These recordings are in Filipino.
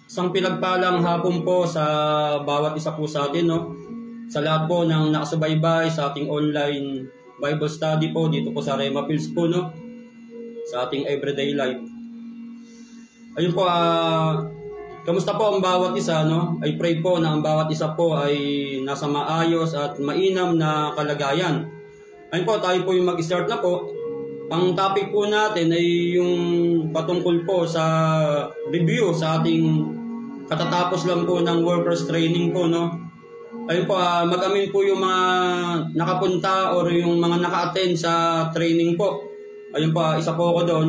Isang pinagpalang hapon po sa bawat isa po sa atin, no? Sa lahat po ng nakasubaybay sa ating online Bible study po dito po sa Rema Fields po, no? Sa ating everyday life. Ayun po, kamusta po ang bawat isa, no? I pray po na ang bawat isa po ay nasa maayos at mainam na kalagayan. Ayun po, tayo po yung mag-start na po. Ang topic po natin ay yung patungkol po sa review sa ating katatapos lang po ng workers training po, no? Ayun po, mag-amin po yung mga nakapunta or yung mga naka-attend sa training po. Ayun po, isa po ako doon.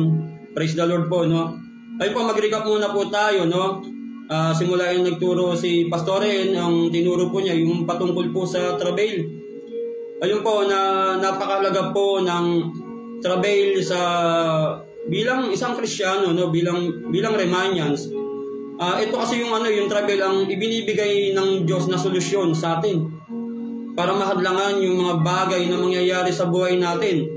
Praise the Lord po, no? Ayun po, mag-recap muna po tayo, no? Simula yung nagturo si Pastoren, ang tinuro po niya yung patungkol po sa travail. Ayun po, na napakalaga po ng travail sa bilang isang Kristiyano, no? Bilang Remanians. Ito kasi yung travail ang ibinibigay ng Diyos na solusyon sa atin para mahadlangan yung mga bagay na mangyayari sa buhay natin.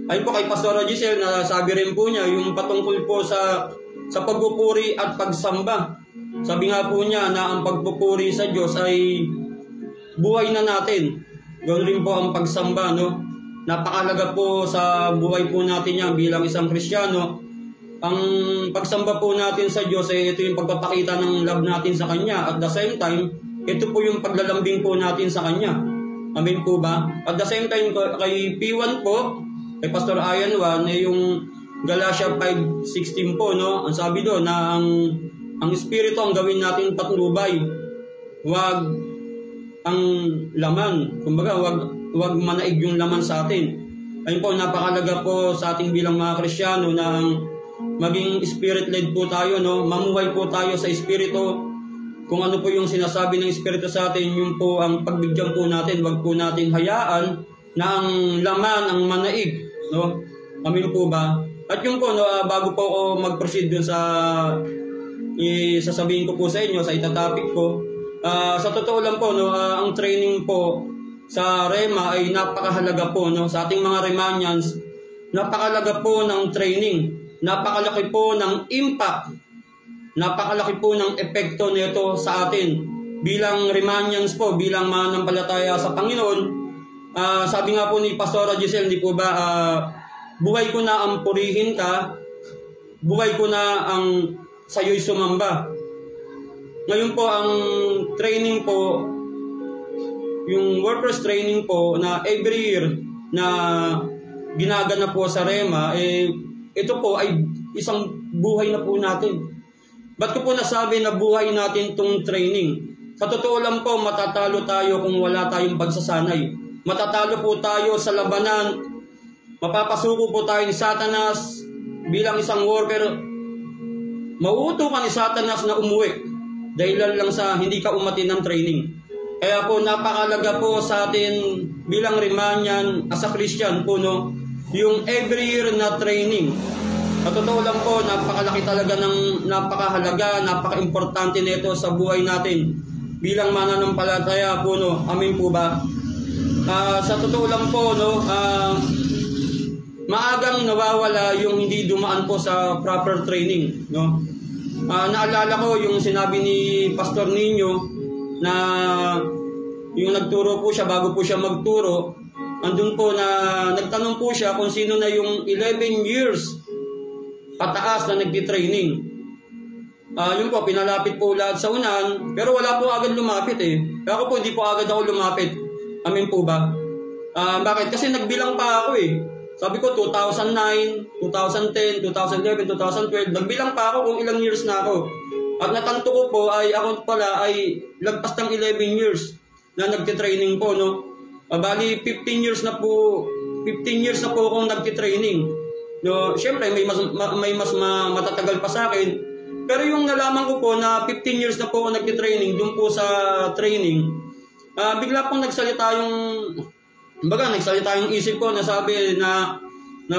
Ayun po kay Pastor Giselle, na sabi rin po niya yung patungkol po sa pagpupuri at pagsamba. Sabi nga po niya na ang pagpupuri sa Diyos ay buhay na natin. Ganoon rin po ang pagsamba, no? Napakalaga po sa buhay po natin yan bilang isang Kristiyano. Ang pagsamba po natin sa Diyos ay ito yung pagpapakita ng love natin sa Kanya. At the same time, ito po yung paglalambing po natin sa Kanya. Amen po ba? At the same time, kay P1 po, kay Pastor Ian 1, yung Galatia 5:16 po, no? Ang sabi doon na ang Espiritu ang gawin natin patnubay. Huwag ang laman. Kumbaga, huwag manaig yung laman sa atin. Ayun po, napakalaga po sa ating bilang mga Kristiyano na maging spirit-led po tayo, no? Mamuhay po tayo sa Espiritu. Kung ano po yung sinasabi ng Espiritu sa atin, yun po ang pagbigyan po natin. Huwag po natin hayaan na ang laman ang manaig, no? Amin po ba? At yun po, no, bago po ako mag-proceed dun sa sasabihin ko po sa inyo, sa itatopic ko, sa totoo lang po, no, ang training po sa Rema ay napakahalaga po, no? Sa ating mga Remanians, napakahalaga po ng training. Napakalaki po ng impact, napakalaki po ng epekto nito sa atin bilang Remanians po, bilang mananampalataya sa Panginoon. Sabi nga po ni Pastor Giselle, di po ba, buhay ko na ang purihin ka, buhay ko na ang sayo'y sumamba. Ngayon po, ang training po, yung workers training po na every year na ginagana po sa Rema, ito po ay isang buhay na po natin. Ba't ko po nasabi na buhay natin itong training? Sa totoo lang po, matatalo tayo kung wala tayong pagsasanay. Matatalo po tayo sa labanan. Mapapasuko po tayo ni Satanas bilang isang worker. Mauuto ka ni Satanas na umuwi dahilan lang sa hindi ka umati ng training. Kaya po napakalaga po sa atin bilang Remanian as a Christian po, no? Yung every year na training. Sa totoo lang po, napakalaki talaga ng napakahalaga, napaka-importante nito sa buhay natin bilang mananampalataya po, no? Amin po ba? Sa totoo lang po, no, maagang nawawala yung hindi dumaan po sa proper training, no? Naalala ko yung sinabi ni Pastor Nino na yung nagturo po siya, bago po siya magturo, andun po na nagtanong po siya kung sino na yung 11 years pataas na nagtitraining. Yun po, pinalapit po lahat sa unan, pero wala po agad lumapit eh. Kaya ako po, hindi po agad ako lumapit. Amin po ba? Bakit? Kasi nagbilang pa ako eh. Sabi ko 2009, 2010, 2011, 2012, nagbilang pa ako kung ilang years na ako. At natanto ko po ay ako pala ay lagpas ng 11 years na nagtitraining po, no? Bali 15 years na po akong nagtitraining. No, syempre may mas matatagal pa sa akin. Pero yung nalaman ko po na 15 years na po ako nagtitraining doon po sa training, bigla pong nagsalita yung isip ko na sabi na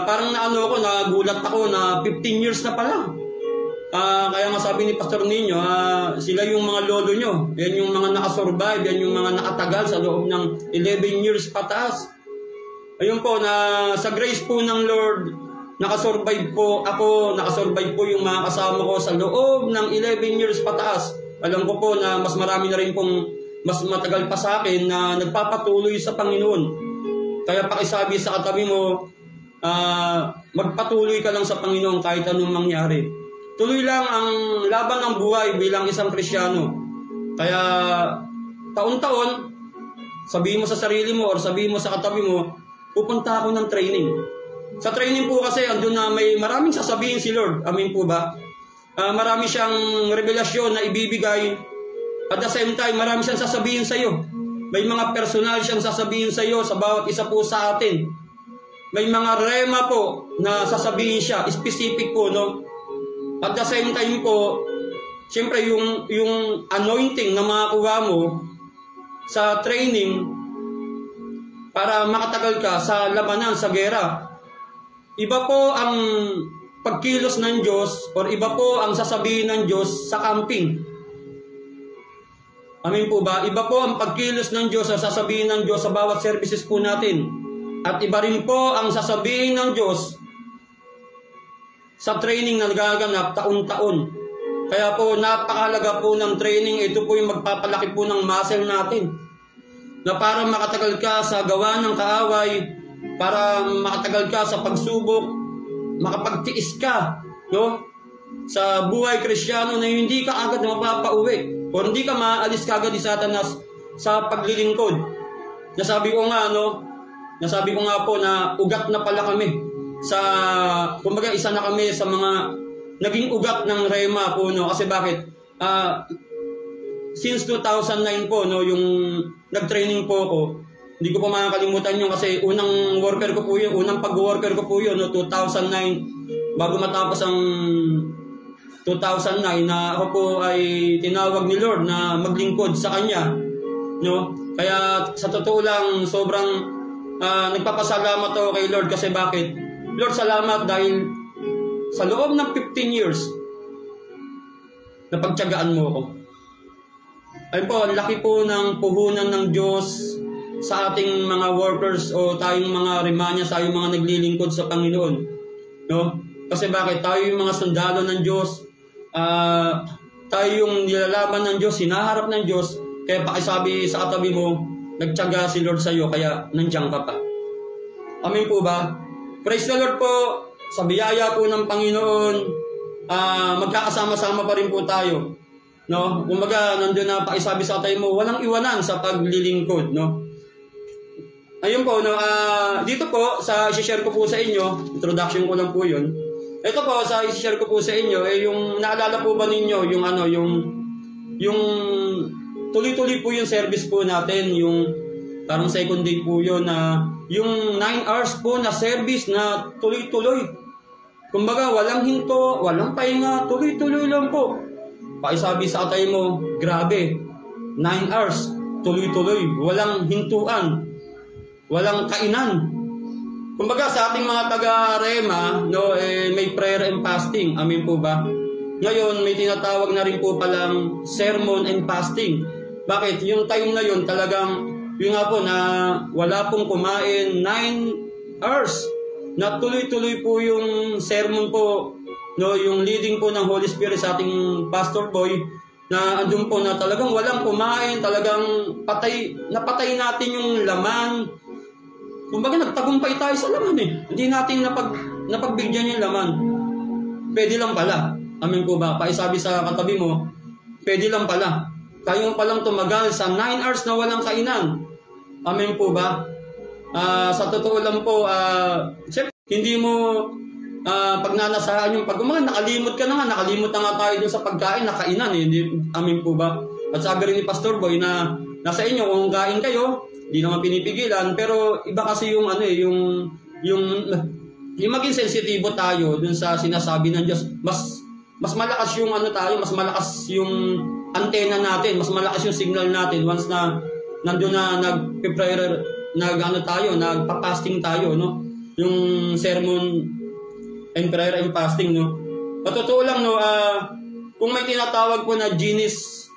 parang nagulat ako na 15 years na pala. Kaya nga sabi ni Pastor Nino, sila yung mga lolo nyo. Yan yung mga nakasurvive, yan yung mga nakatagal sa loob ng 11 years pataas. Ayun po, na sa grace po ng Lord, nakasurvive po yung mga kasama ko sa loob ng 11 years pataas. Alam ko po na mas marami na rin pong mas matagal pa sa akin na nagpapatuloy sa Panginoon. Kaya pakisabi sa katabi mo, magpatuloy ka lang sa Panginoon kahit anong mangyari. Tuloy lang ang laban ng buhay bilang isang Kristiyano. Kaya taon-taon, sabihin mo sa sarili mo or sabihin mo sa katabi mo, pupunta ako ng training. Sa training po kasi, andun na may maraming sasabihin si Lord. Amin po ba? Marami siyang revelasyon na ibibigay. At the same time, marami siyang sasabihin sa iyo. May mga personal siyang sasabihin sa iyo sa bawat isa po sa atin. May mga rema po na sasabihin siya, specific po, no? At the same time po, siyempre yung anointing na makakuha mo sa training para makatagal ka sa labanan, sa gera. Iba po ang pagkilos ng Diyos or iba po ang sasabihin ng Diyos sa camping. Amin po ba? Iba po ang pagkilos ng Diyos o sasabihin ng Diyos sa bawat services po natin. At iba rin po ang sasabihin ng Diyos sa training na nagaganap taon-taon. Kaya po napakahalaga po ng training. Ito po yung magpapalaki po ng muscle natin. Na para makatagal ka sa gawa ng kaaway, para makatagal ka sa pagsubok, makapagtiis ka, no? Sa buhay Kristiyano na hindi ka agad mapapauwi o hindi ka maalis kagad ni Satanas sa paglilingkod. Nasabi ko nga po na ugat na pala kami sa, kumbaga isa na kami sa mga naging ugat ng Rema po, no? Kasi bakit? Since 2009 po, no, yung nag-training po ako, hindi ko pa makakalimutan yun kasi unang pag-worker ko po yun, no, 2009, bago matapos ang 2009 na ako po ay tinawag ni Lord na maglingkod sa Kanya, no? Kaya sa totoo lang, sobrang nagpapasalamat ako kay Lord kasi bakit? Lord, salamat dahil sa loob ng 15 years, napagtiyagaan mo ako. Ayun po, ang laki po ng puhunan ng Diyos sa ating mga workers o tayong mga remanya, tayong mga naglilingkod sa Panginoon. No? Kasi bakit? Tayo yung mga sundalo ng Diyos, tayo yung nilalaban ng Diyos, hinaharap ng Diyos, kaya pakisabi sa katabi mo, nagtiyaga si Lord sa iyo, kaya nandiyan ka pa. Amin po ba? Praise the Lord po, sa biyaya po ng Panginoon, magkakasama-sama pa rin po tayo. No? Kumbaga, nandun na pakisabi sa katabi mo, walang iwanan sa paglilingkod, no? Ayun po, no, dito po, sa i-share ko po sa inyo, introduction ko lang po yun. Ito po, sa i-share ko po sa inyo, yung naalala po ba ninyo, yung tuloy-tuloy po yung service po natin, yung parang second day po yun, na yung 9 hours po na service na tuloy-tuloy. Kumbaga, walang hinto, walang pahinga, tuloy-tuloy lang po. Pakisabi sa katay mo, grabe, 9 hours, tuloy-tuloy, walang hintuan. Walang kainan. Kumbaga sa ating mga taga-Rema, no, may prayer and fasting. Amin po ba? Ngayon, may tinatawag na rin po palang sermon and fasting. Bakit? Yung time na yun talagang, yun nga po na wala pong kumain 9 hours. Na tuloy-tuloy po yung sermon po, no, yung leading po ng Holy Spirit sa ating Pastor Boy, na andun po na talagang walang kumain, talagang napatay natin yung laman. Kumbaga nagtagumpay tayo sa laman eh. Hindi natin napagbigyan yung laman. Pwede lang pala. Amin po ba? Paisabi sa katabi mo, pwede lang pala. Tayo palang tumagal sa 9 hours na walang kainan. Amin po ba? Sa totoo lang po, hindi mo pagnanasaan yung nakalimot ka na nga tayo dun sa pagkain, nakainan eh. Amin po ba? At sabi rin ni Pastor Boy na nasa inyo kung kain kayo, hindi naman pinipigilan, pero iba kasi yung maging sensitibo tayo dun sa sinasabi ng Diyos. Mas malakas yung mas malakas yung antena natin, mas malakas yung signal natin once na nandoon na nagpe-prayer, nagpa-fasting tayo, no? Yung sermon and prayer and fasting, no? Totoo lang, no, kung may tinatawag po na Guinness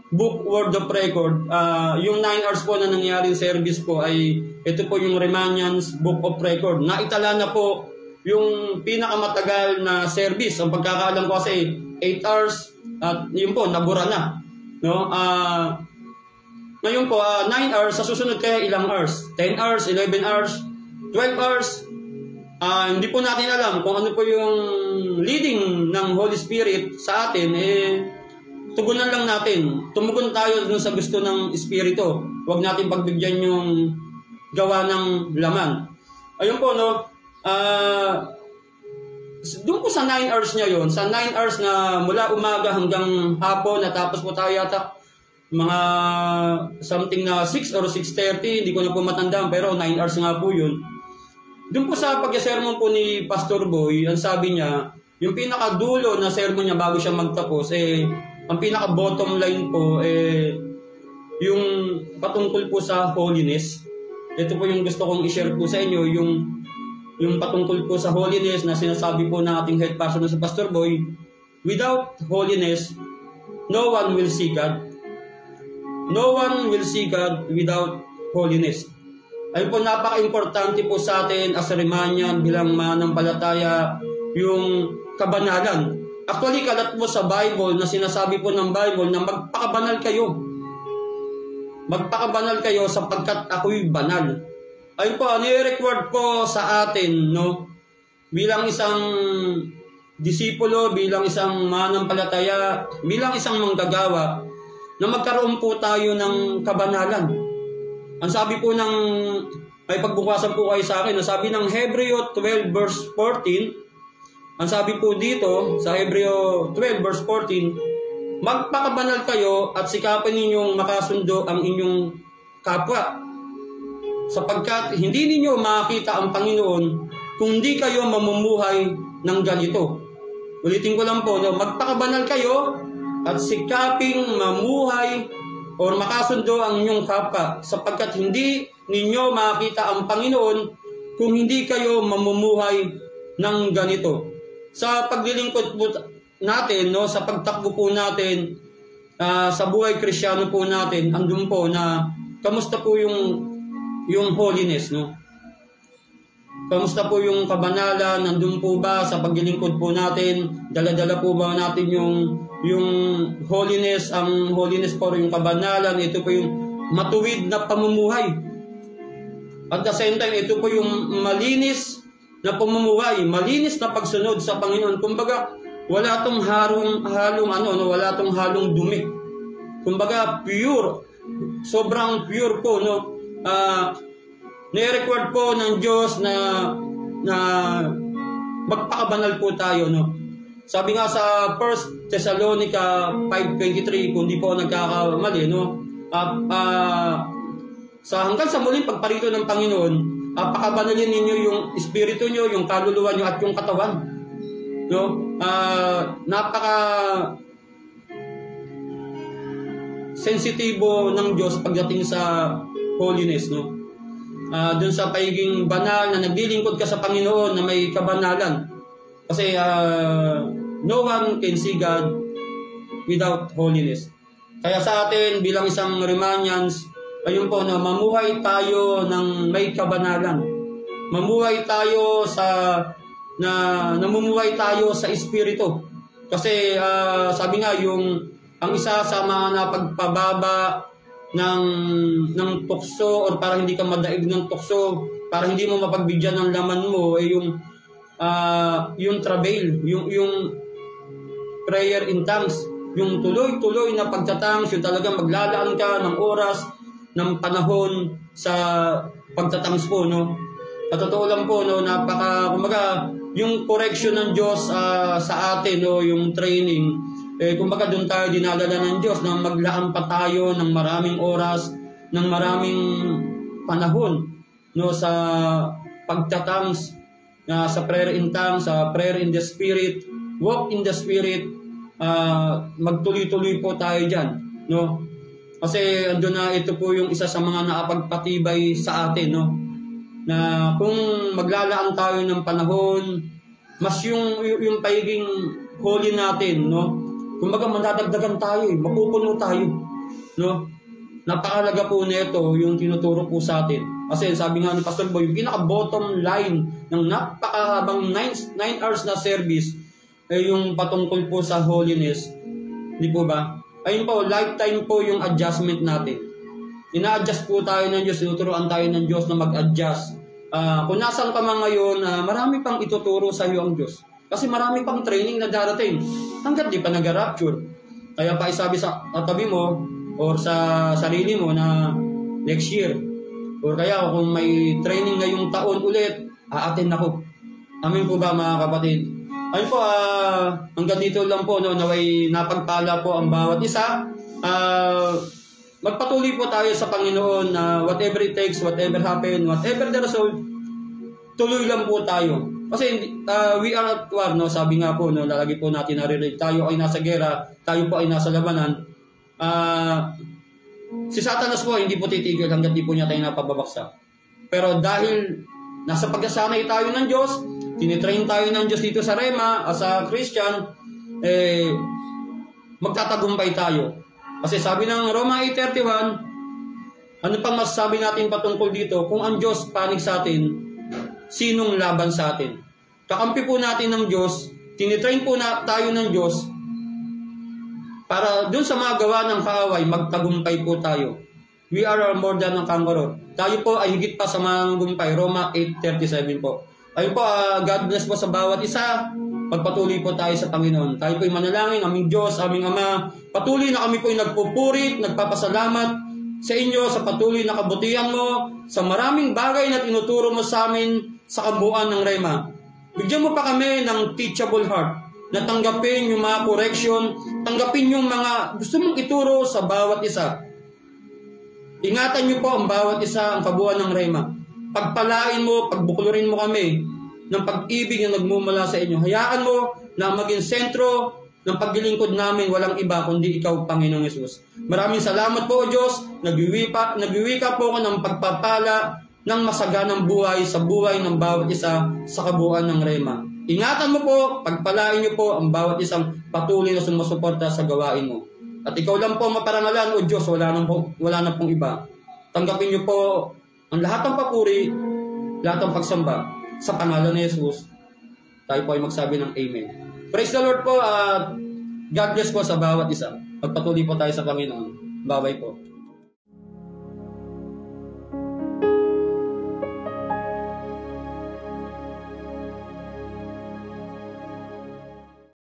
Book World of Record, yung 9 hours po na nangyari service po ay ito po yung Remanians Book of Record. Naitala na po yung pinakamatagal na service. Ang pagkakaalam ko kasi 8 hours at yun po, nabura na. No? Ngayon po, 9 hours, sa susunod kaya ilang hours? 10 hours, 11 hours, 12 hours. Hindi po natin alam kung ano po yung leading ng Holy Spirit sa atin. Tugunan lang natin. Tumugon tayo dun sa gusto ng Espiritu. Huwag natin pagbigyan yung gawa ng laman. Ayun po, no? Doon po sa 9 hours niya yon, sa 9 hours na mula umaga hanggang hapon, natapos po tayo yata mga something na 6 or 6:30, hindi ko na po matandaan, pero 9 hours nga po yun. Doon po sa pag-sermon po ni Pastor Boy, ang sabi niya, yung pinakadulo na sermon niya bago siya magtapos, ang pinaka-bottom line po, yung patungkol po sa holiness. Ito po yung gusto kong i-share po sa inyo, yung patungkol po sa holiness na sinasabi po ng ating head pastor na si Pastor Boy. Without holiness, no one will see God. No one will see God without holiness. Ayun po, napaka-importante po sa atin as a Remanian bilang mananampalataya yung kabanalan. Actually, kalat po sa Bible na sinasabi po ng Bible na magpakabanal kayo. Magpakabanal kayo sapagkat ako'y banal. Ayun po, ni-record po sa atin, no? Bilang isang disipulo, bilang isang mananampalataya, bilang isang manggagawa, na magkaroon po tayo ng kabanalan. Ang sabi po ng, ay pagbukasan po kayo sa akin, ang sabi ng Hebreo 12 verse 14, ang sabi po dito sa Hebreo 12 verse 14, magpakabanal kayo at sikapin ninyong makasundo ang inyong kapwa, sapagkat hindi ninyo makita ang Panginoon kung hindi kayo mamumuhay ng ganito. Ulitin ko lang po, no? Magpakabanal kayo at sikaping mamuhay o makasundo ang inyong kapwa, sapagkat hindi ninyo makita ang Panginoon kung hindi kayo mamumuhay ng ganito. Sa paglilingkod po natin, no, sa pagtakbo po natin, sa buhay Kristiyano po natin, andun po na kamusta po yung holiness, no? Kamusta po yung kabanalan? Nandun po ba sa paglilingkod po natin? Dala-dala po ba natin yung holiness? Ang holiness po yung kabanalan. Ito po yung matuwid na pamumuhay. At the same time, ito po yung malinis na pamumuhay. Malinis na pagsunod sa Panginoon. Kumbaga, wala tong wala tong halong dumi. Kumbaga, pure. Sobrang pure po, no? Ni-record po ng Diyos na magpakabanal po tayo, no? Sabi nga sa 1 Thessalonica 5:23, kung di po nagkakamali, no? Hanggang sa muling pagparito ng Panginoon, pakabanalin ninyo yung espiritu nyo, yung kaluluwa nyo at yung katawan, no? Napaka sensitibo ng Diyos pagdating sa holiness, no? Dun sa pagiging banal na naglilingkod ka sa Panginoon na may kabanalan. Kasi no one can see God without holiness. Kaya sa atin bilang isang Remanians, ayun po, na mamuhay tayo ng may kabanalan. Mamuhay tayo namumuhay tayo sa Espiritu. Kasi sabi nga ang isa sa mga napagpababa ng tukso or para hindi ka madaig ng tukso, para hindi mo mapagbigyan ng laman mo yung travail, yung prayer in tongues, yung tuloy-tuloy na pagtatangs, yung talagang maglalaan ka ng oras, ng panahon sa pagtatangs po, no? At totoo lang po, no, kumbaga, yung correction ng Diyos sa atin, no, yung training, kumbaga doon tayo dinadala ng Diyos na maglaan pa tayo ng maraming oras, ng maraming panahon, no, sa pagtatangs, sa prayer in tongues, sa prayer in the Spirit, walk in the Spirit, magtuloy-tuloy po tayo dyan, no? Kasi andun na, ito po yung isa sa mga nakapagpatibay sa atin, no? Na kung maglalaan tayo ng panahon, mas yung pagiging holy natin, no? Kumbaga madadagdagan tayo, mapupuno tayo, no? Napakalaga po nito yung tinuturo po sa atin. Kasi sabi nga ni Pastor Boy, yung pinaka-bottom line ng napakahabang 9 hours na service ay yung patungkol po sa holiness. Di po ba? Ayun po, lifetime po yung adjustment natin. Ina-adjust po tayo ng Diyos, tinuturuan tayo ng Diyos na mag-adjust. Kung nasan ka man ngayon, marami pang ituturo sa iyo ang Diyos. Kasi marami pang training na darating hanggat di pa nag-rapture. Kaya pa isabi sa tabi mo or sa sarili mo na next year. Or kaya kung may training ngayong taon ulit, a-attend ako. Amin po ba mga kapatid? Ayun po, hanggang dito lang po, no, naway napagpala po ang bawat isa. Magpatuloy po tayo sa Panginoon na whatever it takes, whatever happen, whatever the result, tuloy lang po tayo. Kasi we are at war, no? Sabi nga po, no, lalagi po natin naririnig, tayo ay nasa gera, tayo po ay nasa labanan. Si Satanas po hindi po titigil hanggang di po niya tayo napababaksak. Pero dahil nasa pagkasanay tayo ng Diyos, tinitrain tayo ng Diyos dito sa Rema, as a Christian, magtatagumpay tayo. Kasi sabi ng Roma 8:31, ano pang masasabi natin patungkol dito? Kung ang Diyos panig sa atin, sinong laban sa atin? Kakampi po natin ng Diyos, tinitrain po tayo ng Diyos, para dun sa mga gawa ng kaaway, magtagumpay po tayo. We are more than a conqueror. Tayo po ay higit pa sa mga gumpay. Roma 8:37 po. Ayun po, God bless po sa bawat isa. Pagpatuloy po tayo sa Panginoon. Tayo po ay manalangin, aming Diyos, aming Ama. Patuloy na kami po ay nagpupurit, nagpapasalamat sa inyo, sa patuloy na kabutihan mo, sa maraming bagay na tinuturo mo sa amin sa kabuuan ng Rema. Bigyan mo pa kami ng teachable heart na tanggapin yung mga correction, tanggapin yung mga gusto mong ituro sa bawat isa. Ingatan niyo po ang bawat isa, ang kabuuan ng Rema. Pagpalain mo, pagbuklurin mo kami ng pag-ibig na nagmumula sa inyo. Hayaan mo na maging sentro ng paglilingkod namin, walang iba kundi ikaw, Panginoong Yesus. Maraming salamat po, O Diyos. Nagwiwika po ako ng pagpapala ng masaganang buhay sa buhay ng bawat isa sa kabuuan ng Rema. Ingatan mo po, pagpalain niyo po ang bawat isang patuloy na sumusuporta sa gawain mo. At ikaw lang po maparangalan, O Diyos, wala na pong iba. Tanggapin niyo po ang lahat ng papuri, lahat ng pagsamba sa pangalan ni Jesus. Tayo po ay magsabi ng Amen. Praise the Lord po at God bless po sa bawat isa. Pagpatuloy po tayo sa Panginoon. Bye-bye po.